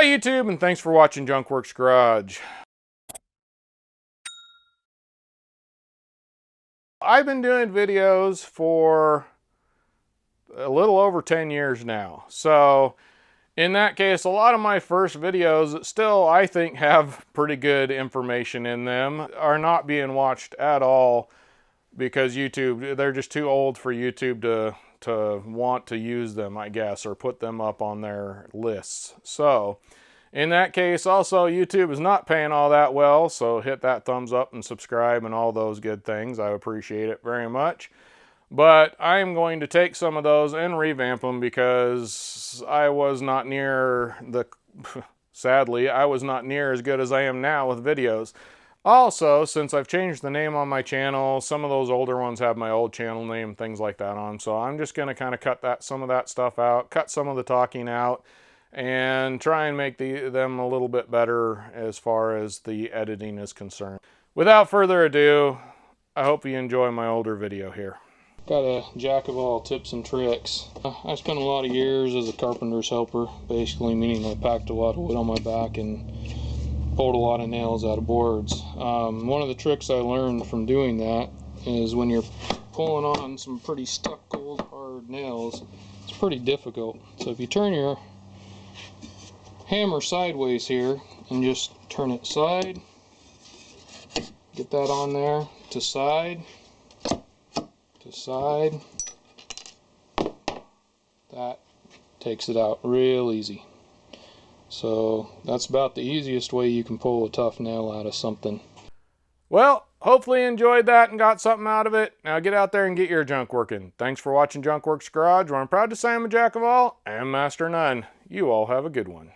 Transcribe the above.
YouTube, and thanks for watching Junkworks Garage. I've been doing videos for a little over 10 years now. So in that case, a lot of my first videos that still, I think, have pretty good information in them are not being watched at all because YouTube, they're just too old for YouTube to want to use them, I guess, or put them up on their lists. So in that case, also, YouTube is not paying all that well, so hit that thumbs up and subscribe and all those good things. I appreciate it very much. But I am going to take some of those and revamp them because I was not near sadly, I was not near as good as I am now with videos. Also, since I've changed the name on my channel, some of those older ones have my old channel name, things like that on. So I'm just going to kind of cut some of that stuff out, cut some of the talking out, and try and make them a little bit better as far as the editing is concerned. Without further ado, I hope you enjoy my older video here. Got a jack of all tips and tricks. I spent a lot of years as a carpenter's helper, basically meaning I packed a lot of wood on my back and pulled a lot of nails out of boards. One of the tricks I learned from doing that is when you're pulling on some pretty stuck cold hard nails, it's pretty difficult. So if you turn your hammer sideways here and just turn it side, get that on there, to side, to side, that takes it out real easy. So that's about the easiest way you can pull a tough nail out of something. Well, hopefully you enjoyed that and got something out of it. Now get out there and get your junk working. Thanks for watching Junkworks Garage, where I'm proud to say I'm a jack of all and master none. You all have a good one.